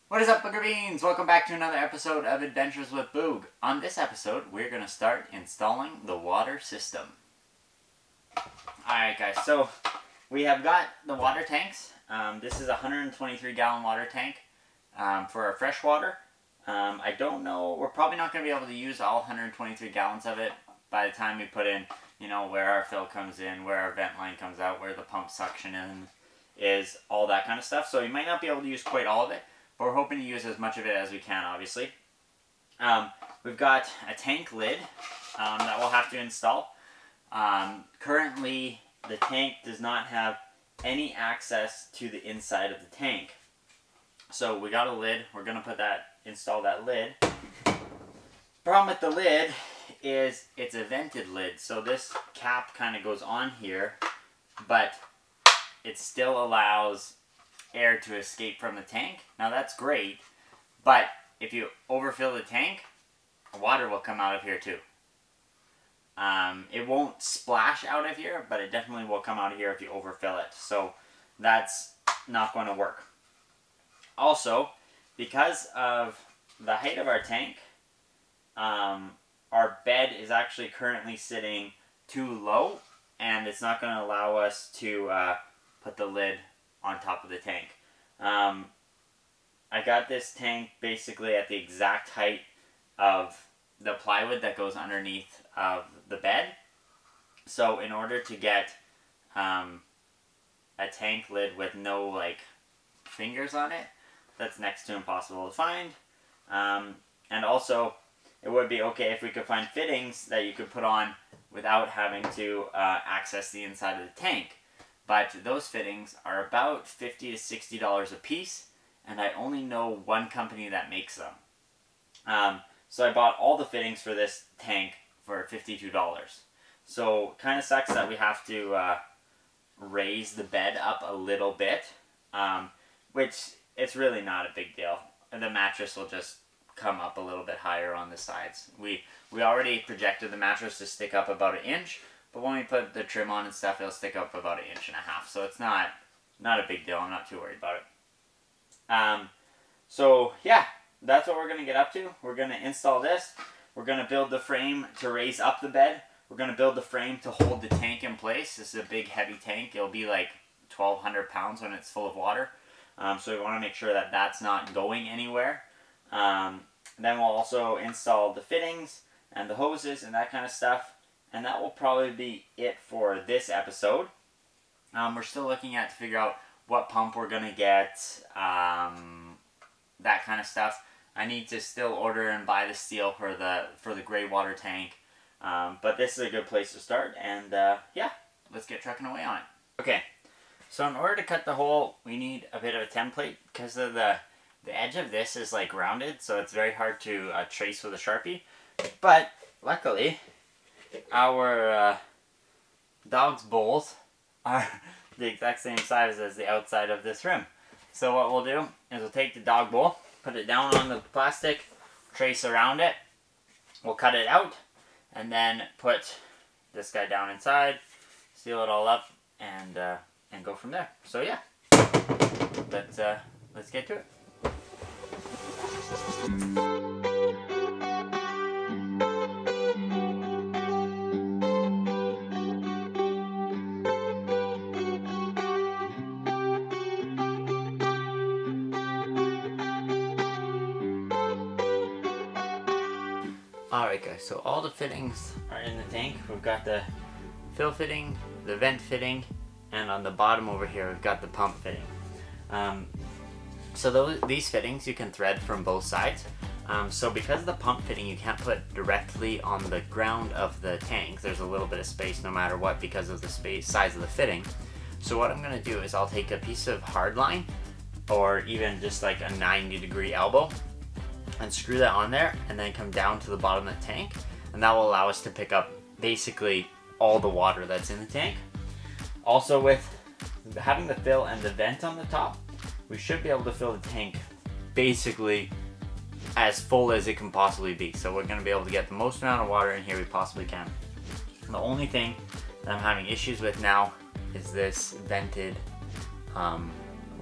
What is up, Booger Beans? Welcome back to another episode of Adventures with Boog. On this episode, we're going to start installing the water system. Alright guys, so we have got the water tanks. This is a 123 gallon water tank for our fresh water. I don't know, we're probably not going to be able to use all 123 gallons of it by the time we put in, you know, where our fill comes in, where our vent line comes out, where the pump suction is, all that kind of stuff. So you might not be able to use quite all of it. But we're hoping to use as much of it as we can, obviously. We've got a tank lid that we'll have to install. Currently, the tank does not have any access to the inside of the tank. So we got a lid. We're going to install that lid. Problem with the lid is it's a vented lid. So this cap kind of goes on here, but it still allows air to escape from the tank. Now that's great, but if you overfill the tank, water will come out of here too. It won't splash out of here, but it definitely will come out of here if you overfill it. So that's not going to work. Also, because of the height of our tank, our bed is actually currently sitting too low, and it's not going to allow us to put the lid on top of the tank. I got this tank basically at the exact height of the plywood that goes underneath of the bed. So in order to get a tank lid with no like fingers on it, that's next to impossible to find. And also it would be okay if we could find fittings that you could put on without having to access the inside of the tank. But those fittings are about $50 to $60 a piece, and I only know one company that makes them. So I bought all the fittings for this tank for $52. So kind of sucks that we have to raise the bed up a little bit, which it's really not a big deal. The mattress will just come up a little bit higher on the sides. We already projected the mattress to stick up about 1 inch. But when we put the trim on and stuff, it'll stick up about 1.5 inches. So it's not a big deal. I'm not too worried about it. So yeah, that's what we're going to get up to. We're going to install this. We're going to build the frame to raise up the bed. We're going to build the frame to hold the tank in place. This is a big heavy tank. It'll be like 1,200 pounds when it's full of water. So we want to make sure that that's not going anywhere. Then we'll also install the fittings and the hoses and that kind of stuff. And that will probably be it for this episode. We're still looking at to figure out what pump we're going to get, that kind of stuff. I need to still order and buy the steel for the gray water tank. But this is a good place to start. And yeah, let's get trucking away on it. Okay, so in order to cut the hole, we need a bit of a template because of the edge of this is like rounded. So it's very hard to trace with a Sharpie. But luckily, our dog's bowls are the exact same size as the outside of this rim. So what we'll do is we'll take the dog bowl, put it down on the plastic, trace around it, we'll cut it out, and then put this guy down inside, seal it all up, and go from there. So yeah, let's get to it. Alright guys, so all the fittings are in the tank. We've got the fill fitting, the vent fitting, and on the bottom over here we've got the pump fitting. So these fittings you can thread from both sides. So because of the pump fitting you can't put directly on the ground of the tank. There's a little bit of space no matter what because of the size of the fitting. So what I'm going to do is I'll take a piece of hard line or even just like a 90-degree elbow and screw that on there and then come down to the bottom of the tank, and that will allow us to pick up basically all the water that's in the tank. Also, with having the fill and the vent on the top, we should be able to fill the tank basically as full as it can possibly be. So we're going to be able to get the most amount of water in here we possibly can. The only thing that I'm having issues with now is this vented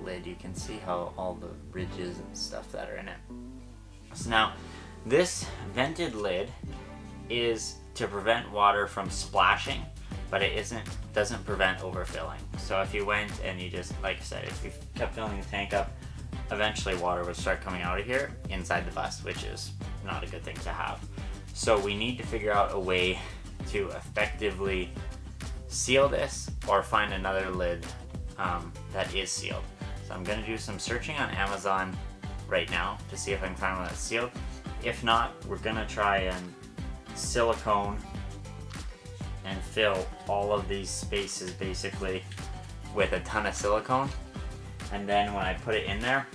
lid, you can see how all the ridges and stuff that are in it. So now, this vented lid is to prevent water from splashing, but it doesn't prevent overfilling. So if you went and you just, like I said, if you kept filling the tank up, eventually water would start coming out of here inside the bus, which is not a good thing to have. So we need to figure out a way to effectively seal this or find another lid that is sealed. So I'm gonna do some searching on Amazon right now to see if I can find one that's sealed. If not, we're gonna try and silicone and fill all of these spaces basically with a ton of silicone, and then when I put it in there,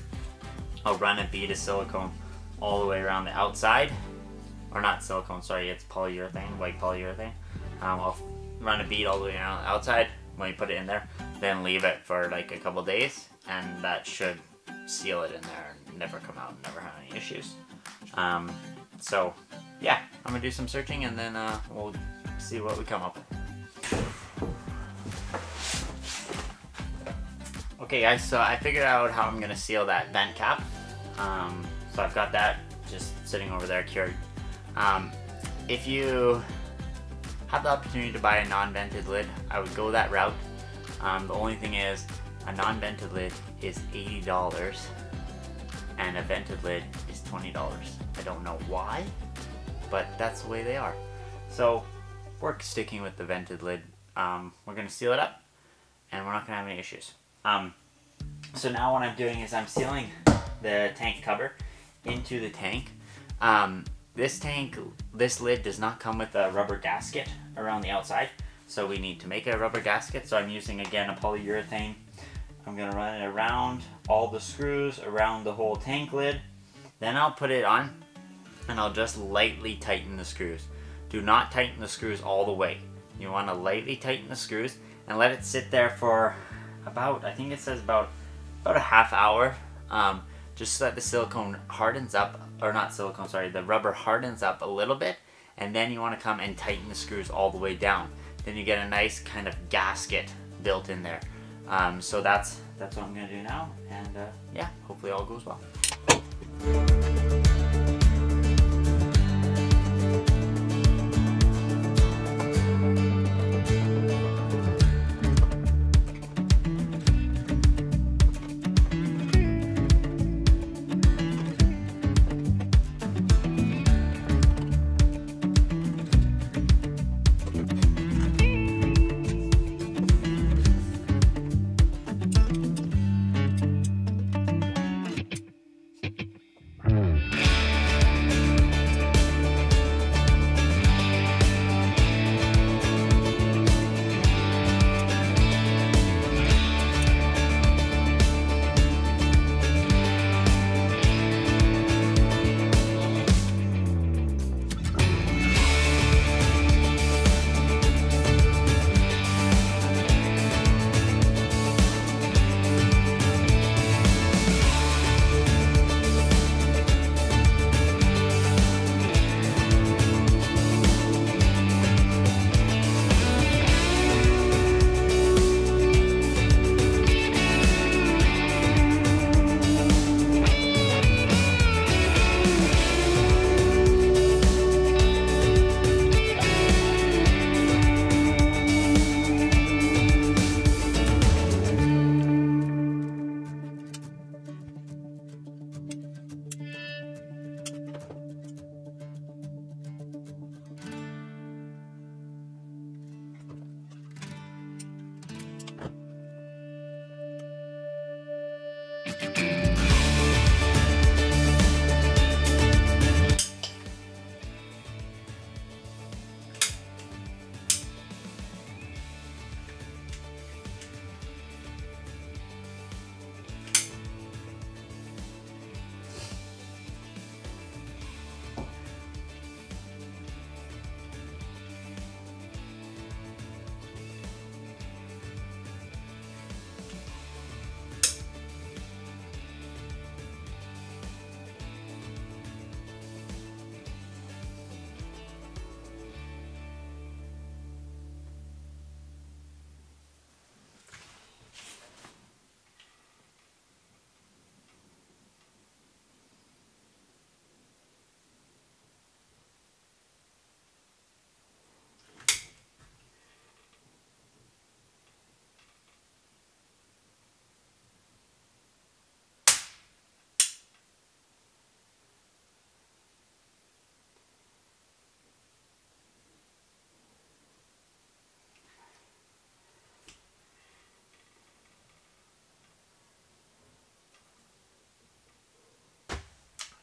I'll run a bead of silicone all the way around the outside, or not silicone, sorry, it's polyurethane, white polyurethane. I'll run a bead all the way around the outside when you put it in there, then leave it for like a couple days, and that should seal it in there and never come out and never have any issues. So yeah, I'm gonna do some searching and then we'll see what we come up with. Okay guys, so I figured out how I'm gonna seal that vent cap. So I've got that just sitting over there cured. If you have the opportunity to buy a non-vented lid, I would go that route. The only thing is, a non-vented lid is $80 and a vented lid is $20. I don't know why, but that's the way they are. So we're sticking with the vented lid. We're gonna seal it up and we're not gonna have any issues. So now what I'm doing is I'm sealing the tank cover into the tank. This lid does not come with a rubber gasket around the outside, so we need to make a rubber gasket. So I'm using, again, a polyurethane. I'm gonna run it around all the screws, around the whole tank lid. Then I'll put it on and I'll just lightly tighten the screws. Do not tighten the screws all the way. You wanna lightly tighten the screws and let it sit there for about, I think it says about a half hour, just so that the silicone hardens up, or not silicone, sorry, the rubber hardens up a little bit, and then you want to come and tighten the screws all the way down. Then you get a nice kind of gasket built in there. So that's what I'm gonna do now, and yeah, hopefully all goes well.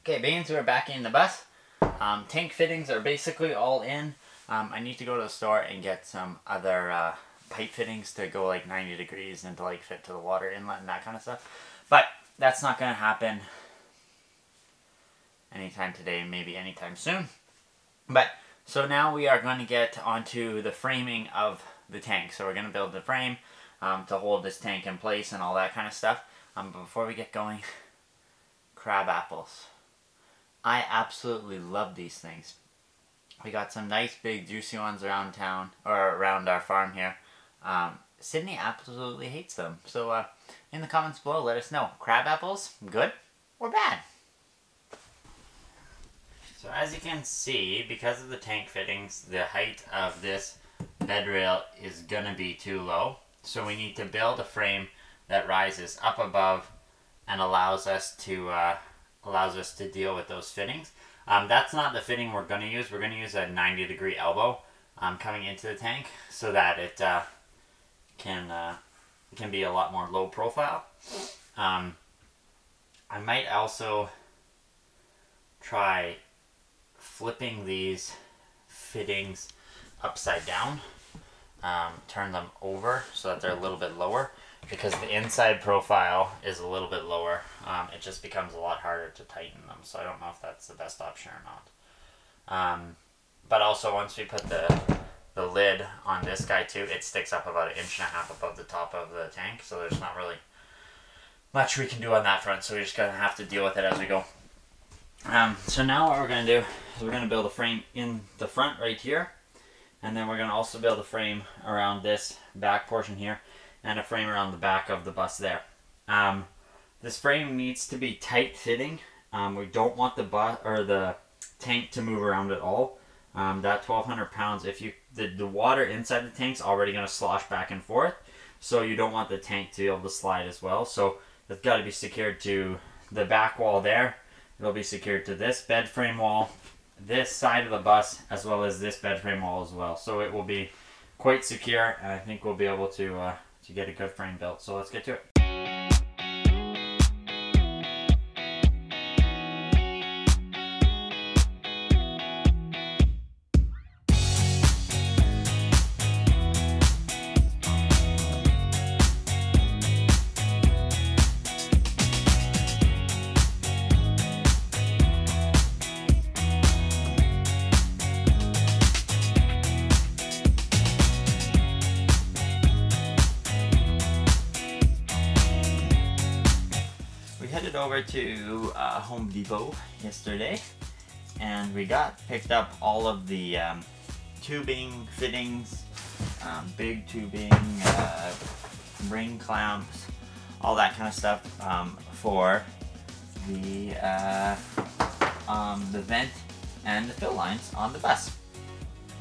Okay, beans, we're back in the bus. Tank fittings are basically all in. I need to go to the store and get some other pipe fittings to go like 90 degrees and to like fit to the water inlet and that kind of stuff. But that's not going to happen anytime today, maybe anytime soon. But so now we are going to get onto the framing of the tank. So we're going to build the frame to hold this tank in place and all that kind of stuff. But before we get going, crab apples. I absolutely love these things. We got some nice big juicy ones around town, or around our farm here. Sydney absolutely hates them. So in the comments below, let us know. Crab apples, good or bad? So as you can see, because of the tank fittings, the height of this bed rail is going to be too low. So we need to build a frame that rises up above and allows us to deal with those fittings. That's not the fitting we're going to use. We're going to use a 90-degree elbow coming into the tank so that it can be a lot more low profile. I might also try flipping these fittings upside down, turn them over so that they're a little bit lower, because the inside profile is a little bit lower. It just becomes a lot harder to tighten them, so I don't know if that's the best option or not. But also, once we put the lid on this guy too, it sticks up about 1.5 inches above the top of the tank, so there's not really much we can do on that front, so we're just going to have to deal with it as we go. So now what we're going to do is we're going to build a frame in the front right here, and then we're going to also build a frame around this back portion here, and a frame around the back of the bus there. This frame needs to be tight fitting. We don't want the tank to move around at all. That 1,200 pounds, if the water inside the tank's already going to slosh back and forth, so you don't want the tank to be able to slide as well. So it's got to be secured to the back wall there. It'll be secured to this bed frame wall, this side of the bus, as well as this bed frame wall as well. So it will be quite secure, and I think we'll be able to get a good frame built. So let's get to it. Headed over to Home Depot yesterday, and we picked up all of the tubing fittings, big tubing, ring clamps, all that kind of stuff for the vent and the fill lines on the bus.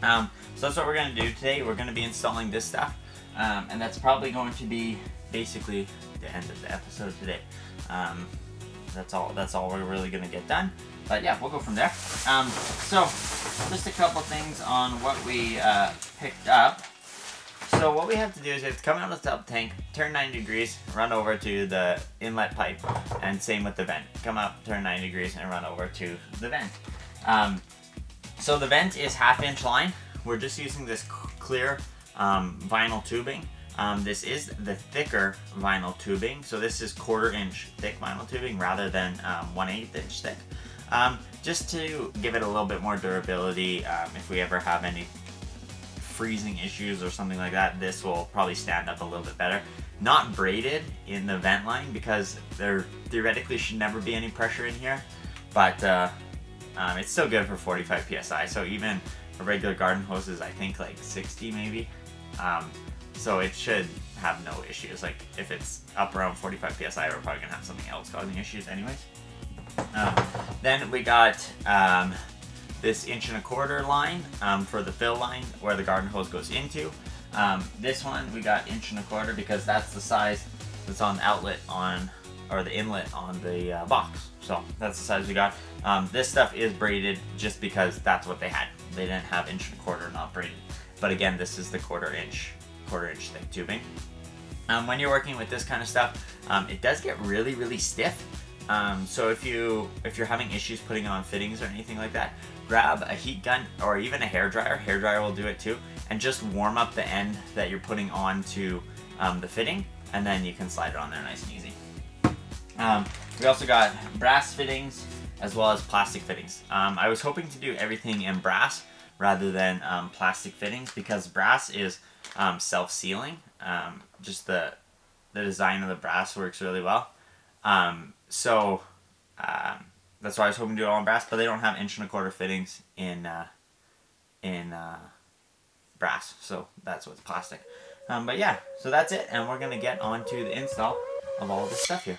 So that's what we're going to do today. We're going to be installing this stuff, and that's probably going to be basically the end of the episode today. That's all we're really gonna get done. But yeah, we'll go from there. So just a couple things on what we picked up. So what we have to do is we have to come out of the top tank, turn 90 degrees, run over to the inlet pipe, and same with the vent. Come up, turn 90 degrees, and run over to the vent. So the vent is 1/2 inch line. We're just using this clear vinyl tubing. This is the thicker vinyl tubing, so this is 1/4 inch thick vinyl tubing rather than 1/8 inch thick. Just to give it a little bit more durability, if we ever have any freezing issues or something like that, this will probably stand up a little bit better. Not braided in the vent line because there theoretically should never be any pressure in here, but it's still good for 45 psi, so even a regular garden hose is I think like 60 maybe. So it should have no issues. Like if it's up around 45 psi, we're probably gonna have something else causing issues anyways. Then we got this 1.25 inch line for the fill line where the garden hose goes into. This one we got 1.25 inch because that's the size that's on the outlet or the inlet on the box. So that's the size we got. This stuff is braided just because that's what they had. They didn't have 1.25 inch not braided. But again, this is the 1/4 inch thick tubing. When you're working with this kind of stuff, it does get really, really stiff. So if you're having issues putting on fittings or anything like that, grab a heat gun or even a hairdryer. Hairdryer will do it too, and just warm up the end that you're putting onto the fitting, and then you can slide it on there nice and easy. We also got brass fittings as well as plastic fittings. I was hoping to do everything in brass rather than plastic fittings, because brass is self-sealing. Just the design of the brass works really well. That's why I was hoping to do it all in brass, but they don't have 1¼ inch fittings in brass, so that's what's plastic. But yeah, so that's it, and we're gonna get on to the install of all of this stuff here.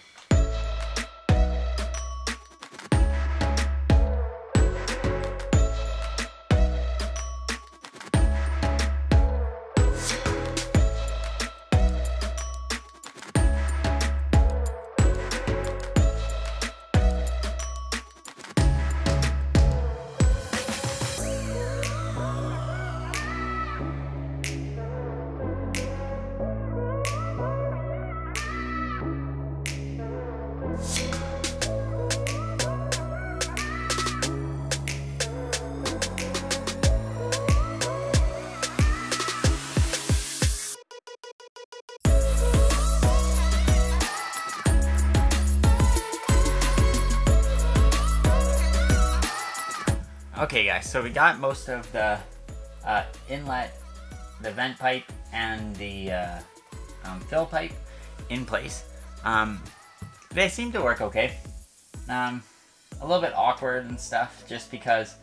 Okay guys, so we got most of the inlet, the vent pipe, and the fill pipe in place. They seem to work okay. A little bit awkward and stuff just because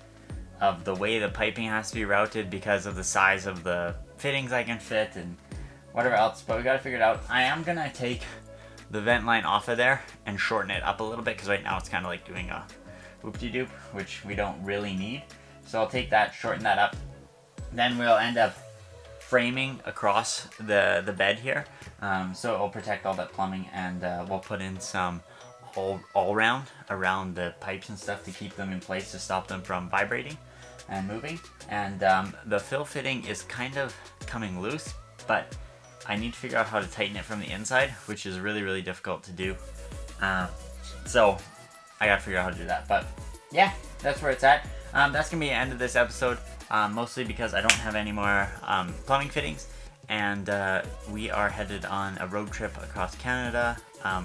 of the way the piping has to be routed, because of the size of the fittings I can fit and whatever else, but we gotta figure it out. I am gonna take the vent line off of there and shorten it up a little bit, because right now it's kind of like doing a whoop-de-doop, which we don't really need. So I'll take that, shorten that up. Then we'll end up framing across the bed here. So it'll protect all that plumbing, and we'll put in some all-round around the pipes and stuff to keep them in place, to stop them from vibrating and moving. And the fill fitting is kind of coming loose, but I need to figure out how to tighten it from the inside, which is really, really difficult to do. So I gotta figure out how to do that. But yeah, that's where it's at. That's gonna be the end of this episode, mostly because I don't have any more plumbing fittings, and we are headed on a road trip across Canada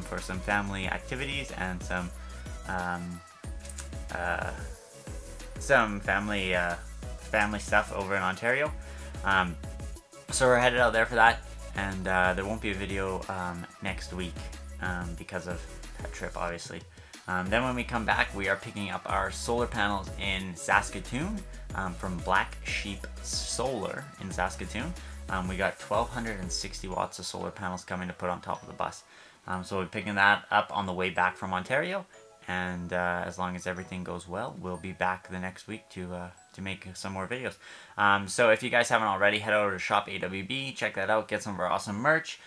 for some family activities and some family stuff over in Ontario. So we're headed out there for that, and there won't be a video next week because of that trip, obviously. Then when we come back, we are picking up our solar panels in Saskatoon from Black Sheep Solar in Saskatoon. We got 1,260 watts of solar panels coming to put on top of the bus. So we're picking that up on the way back from Ontario, and as long as everything goes well, we'll be back the next week to make some more videos. So if you guys haven't already, head over to Shop AWB, check that out, get some of our awesome merch.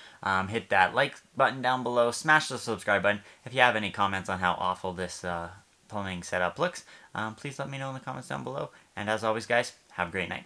Hit that like button down below, smash the subscribe button. If you have any comments on how awful this plumbing setup looks, please let me know in the comments down below. And as always guys, have a great night.